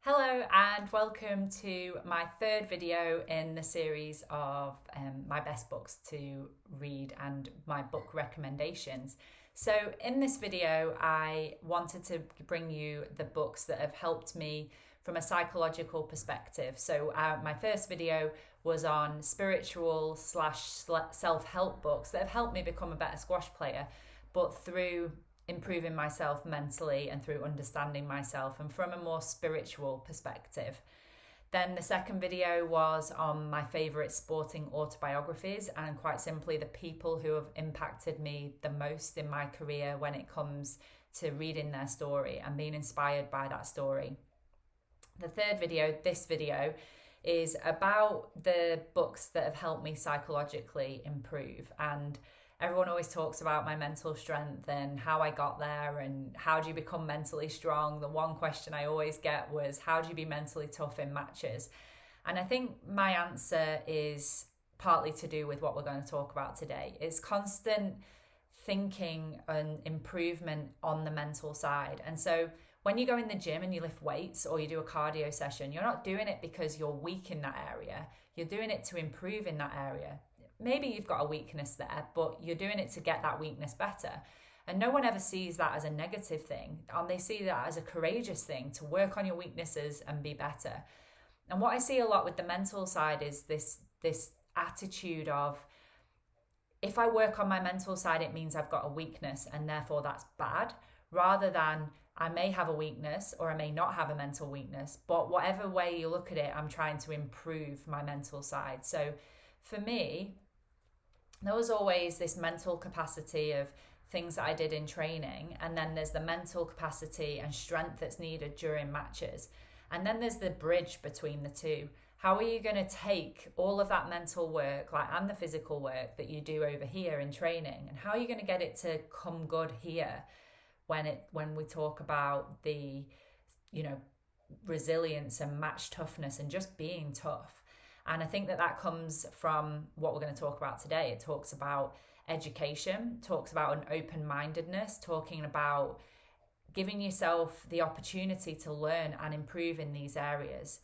Hello and welcome to my third video in the series of my best books to read and my book recommendations. So in this video, I wanted to bring you the books that have helped me from a psychological perspective. So my first video was on spiritual / self-help books that have helped me become a better squash player, but through improving myself mentally and through understanding myself and from a more spiritual perspective. Then the second video was on my favourite sporting autobiographies and quite simply the people who have impacted me the most in my career when it comes to reading their story and being inspired by that story. The third video, this video, is about the books that have helped me psychologically improve. And everyone always talks about my mental strength and how I got there and how do you become mentally strong. The one question I always get was, how do you be mentally tough in matches? And I think my answer is partly to do with what we're going to talk about today. It's constant thinking and improvement on the mental side. And so when you go in the gym and you lift weights or you do a cardio session, you're not doing it because you're weak in that area. You're doing it to improve in that area. Maybe you've got a weakness there, but you're doing it to get that weakness better. And no one ever sees that as a negative thing. They see that as a courageous thing to work on your weaknesses and be better. And what I see a lot with the mental side is this attitude of, if I work on my mental side, it means I've got a weakness and therefore that's bad, rather than I may have a weakness or I may not have a mental weakness, but whatever way you look at it, I'm trying to improve my mental side. So for me, there was always this mental capacity of things that I did in training, and then there's the mental capacity and strength that's needed during matches, and then there's the bridge between the two. How are you going to take all of that mental work and the physical work that you do over here in training, and how are you going to get it to come good here when we talk about the resilience and match toughness and just being tough? And I think that comes from what we're going to talk about today. It talks about education, talks about an open-mindedness, talking about giving yourself the opportunity to learn and improve in these areas,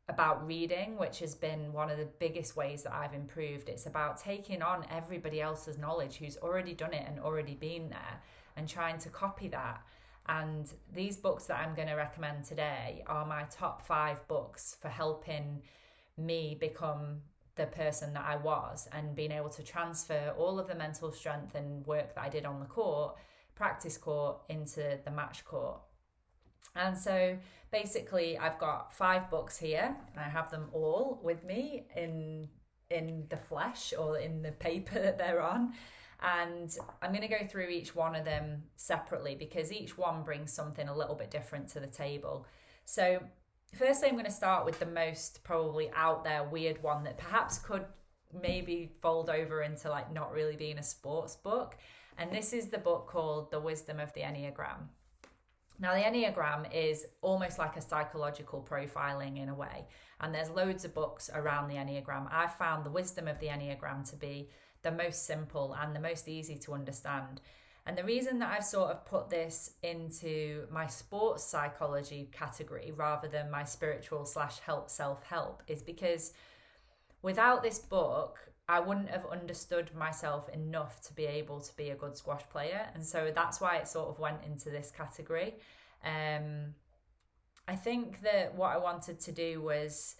about reading, which has been one of the biggest ways that I've improved. It's about taking on everybody else's knowledge who's already done it and already been there and trying to copy that. And these books that I'm going to recommend today are my top 5 books for helping me become the person that I was and being able to transfer all of the mental strength and work that I did on the court, practice court, into the match court. And so basically I've got 5 books here and I have them all with me in the flesh or in the paper that they're on. And I'm going to go through each one of them separately because each one brings something a little bit different to the table. So firstly, I'm going to start with the most probably out there weird one that perhaps could maybe fold over into not really being a sports book. And this is the book called The Wisdom of the Enneagram. Now, the Enneagram is almost like a psychological profiling in a way. And there's loads of books around the Enneagram. I've found The Wisdom of the Enneagram to be the most simple and the most easy to understand. And the reason that I've sort of put this into my sports psychology category rather than my spiritual / self-help is because without this book, I wouldn't have understood myself enough to be able to be a good squash player. And so that's why it sort of went into this category. I think that what I wanted to do was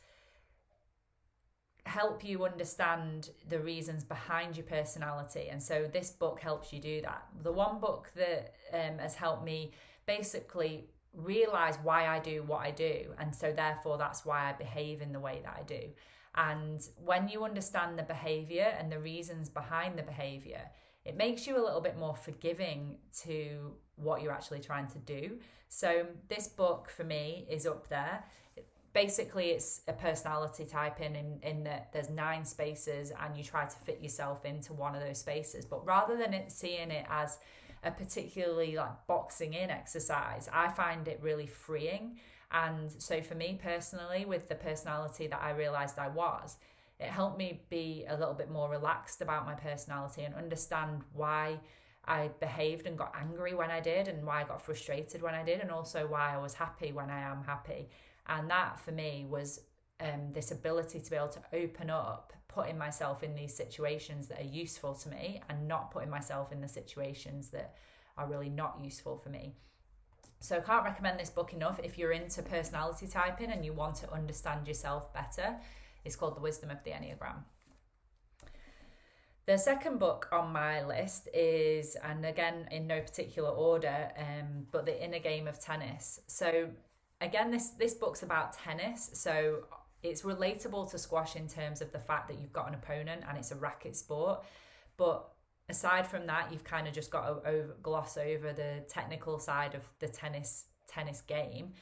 help you understand the reasons behind your personality, and so this book helps you do that. The one book that has helped me basically realize why I do what I do, and so therefore that's why I behave in the way that I do. And when you understand the behavior and the reasons behind the behavior, it makes you a little bit more forgiving to what you're actually trying to do. So this book for me is up there. Basically, it's a personality type in that there's 9 spaces and you try to fit yourself into one of those spaces. But rather than seeing it as a particularly boxing in exercise, I find it really freeing. And so for me personally, with the personality that I realized I was, it helped me be a little bit more relaxed about my personality and understand why I behaved and got angry when I did and why I got frustrated when I did, and also why I was happy when I am happy. And that for me was this ability to be able to open up, putting myself in these situations that are useful to me and not putting myself in the situations that are really not useful for me. So I can't recommend this book enough if you're into personality typing and you want to understand yourself better. It's called The Wisdom of the Enneagram. The second book on my list is, and again in no particular order, but The Inner Game of Tennis. So again, this book's about tennis. So it's relatable to squash in terms of the fact that you've got an opponent and it's a racket sport. But aside from that, you've kind of just got to gloss over the technical side of the tennis game.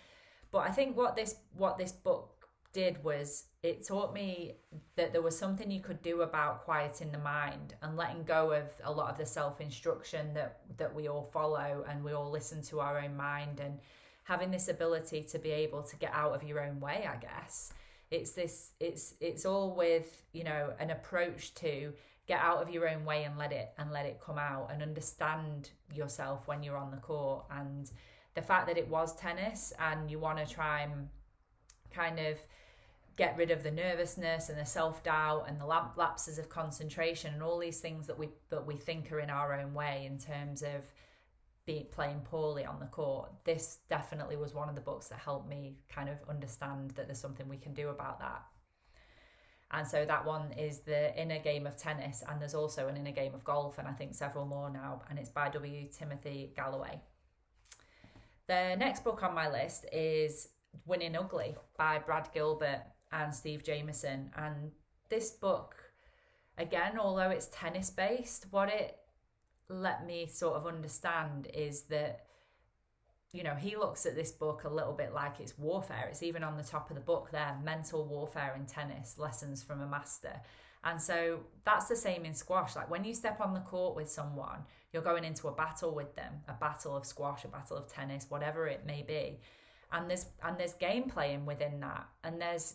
But I think what this book did was it taught me that there was something you could do about quieting the mind and letting go of a lot of the self-instruction that we all follow, and we all listen to our own mind, and having this ability to be able to get out of your own way, I guess. It's all with, an approach to get out of your own way and let it come out, and understand yourself when you're on the court. And the fact that it was tennis and you want to try and kind of get rid of the nervousness and the self-doubt and the lapses of concentration and all these things that we think are in our own way in terms of playing poorly on the court. This definitely was one of the books that helped me kind of understand that there's something we can do about that. And so that one is The Inner Game of Tennis, and there's also an Inner Game of Golf, and I think several more now, and it's by W. Timothy Galloway. The next book on my list is Winning Ugly by Brad Gilbert and Steve Jameson. And this book, again, although it's tennis based, what it let me sort of understand is that, he looks at this book a little bit like it's warfare. It's even on the top of the book there, mental warfare in tennis, lessons from a master. And so that's the same in squash. Like when you step on the court with someone, you're going into a battle with them, a battle of squash, a battle of tennis, whatever it may be. And there's game playing within that. And there's,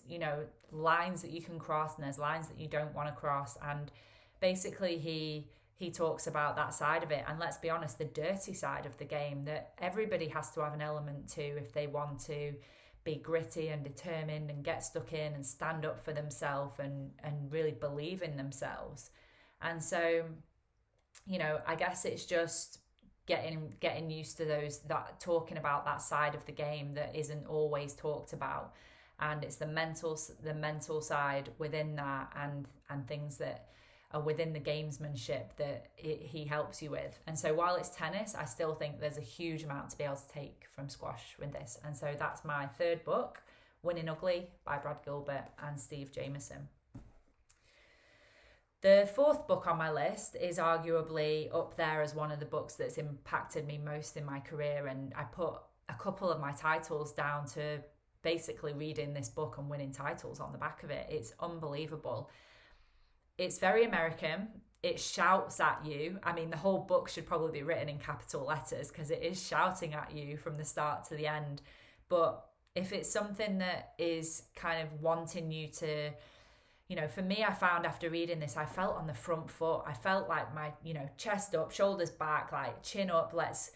lines that you can cross, and there's lines that you don't want to cross. And basically he talks about that side of it. And let's be honest, the dirty side of the game that everybody has to have an element to if they want to be gritty and determined and get stuck in and stand up for themselves and really believe in themselves. And so, I guess it's just getting used to that talking about that side of the game that isn't always talked about. And it's the mental side within that and things that are within the gamesmanship that he helps you with. And so while it's tennis, I still think there's a huge amount to be able to take from squash with this. And so that's my third book, Winning Ugly by Brad Gilbert and Steve Jameson. The fourth book on my list is arguably up there as one of the books that's impacted me most in my career. And I put a couple of my titles down to basically reading this book and winning titles on the back of it. It's unbelievable. It's very American. It shouts at you. I mean, the whole book should probably be written in capital letters because it is shouting at you from the start to the end. But if it's something that is kind of wanting you to, for me, I found after reading this, I felt on the front foot. I felt like my, chest up, shoulders back, like chin up. Let's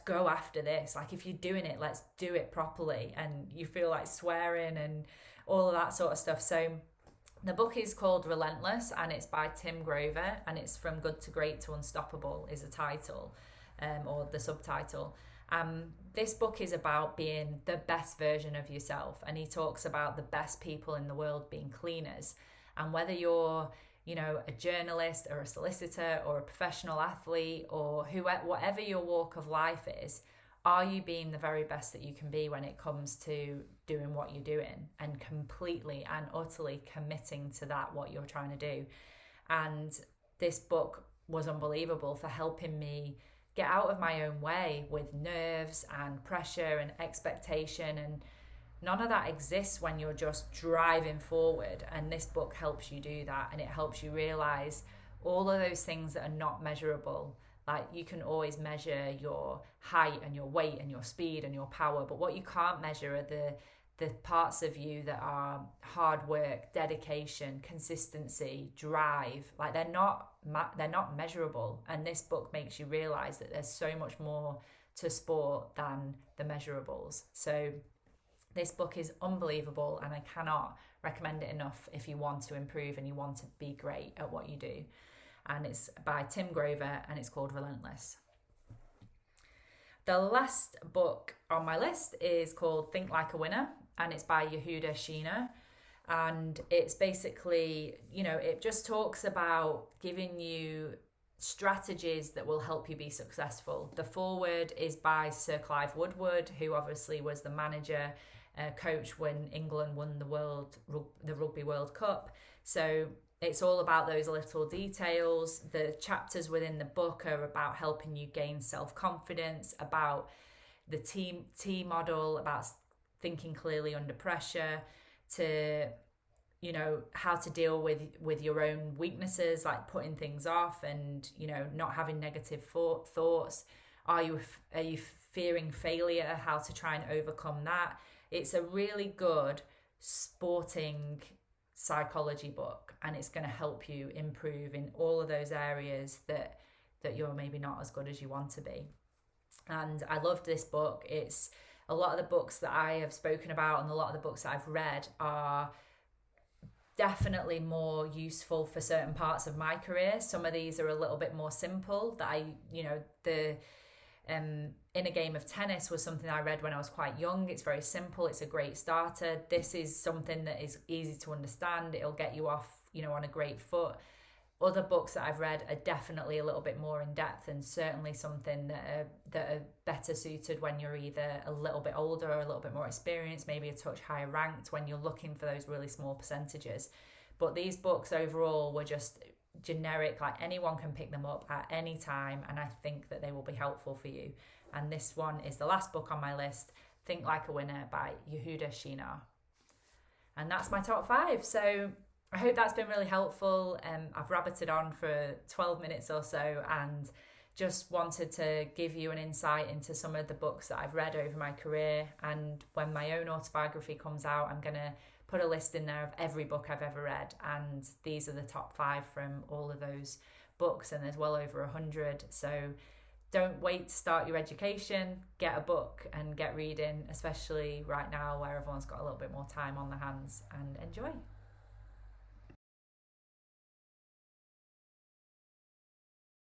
go after this. Like if you're doing it, let's do it properly. And you feel like swearing and all of that sort of stuff. So the book is called Relentless, and it's by Tim Grover, and it's From Good to Great to Unstoppable is the title, or the subtitle. This book is about being the best version of yourself, and he talks about the best people in the world being cleaners. And whether you're, a journalist or a solicitor or a professional athlete or whatever your walk of life is, are you being the very best that you can be when it comes to doing what you're doing and completely and utterly committing to that, what you're trying to do? And this book was unbelievable for helping me get out of my own way with nerves and pressure and expectation. And none of that exists when you're just driving forward. And this book helps you do that. And it helps you realize all of those things that are not measurable. Like you can always measure your height and your weight and your speed and your power, but what you can't measure are the parts of you that are hard work, dedication, consistency, drive. Like they're not measurable. And this book makes you realize that there's so much more to sport than the measurables. So This book is unbelievable, and I cannot recommend it enough if you want to improve and you want to be great at what you do. And it's by Tim Grover, and it's called Relentless. The last book on my list is called Think Like a Winner, and it's by Yehuda Sheena. And it's basically, it just talks about giving you strategies that will help you be successful. The foreword is by Sir Clive Woodward, who obviously was the manager, coach when England won the Rugby World Cup. So it's all about those little details. The chapters within the book are about helping you gain self-confidence, about the team model, about thinking clearly under pressure, to how to deal with your own weaknesses, like putting things off and not having negative thoughts. Are you fearing failure? How to try and overcome that. It's a really good sporting psychology book, and it's going to help you improve in all of those areas that you're maybe not as good as you want to be. And I loved this book. It's a lot of the books that I have spoken about and a lot of the books that I've read are definitely more useful for certain parts of my career. Some of these are a little bit more simple. In a Game of Tennis was something I read when I was quite young. It's very simple. It's a great starter. This is something that is easy to understand. It'll get you off, on a great foot. Other books that I've read are definitely a little bit more in depth, and certainly something that are better suited when you're either a little bit older or a little bit more experienced, maybe a touch higher ranked, when you're looking for those really small percentages. But these books overall were just generic, like anyone can pick them up at any time, and I think that they will be helpful for you. And this one is the last book on my list, Think Like a Winner by Yehuda Sheena. And that's my top 5. So I hope that's been really helpful. I've rabbited on for 12 minutes or so, and just wanted to give you an insight into some of the books that I've read over my career. And when my own autobiography comes out, I'm going to put a list in there of every book I've ever read, and these are the top 5 from all of those books, and there's well over 100. So don't wait to start your education. Get a book and get reading, especially right now where everyone's got a little bit more time on their hands, and enjoy.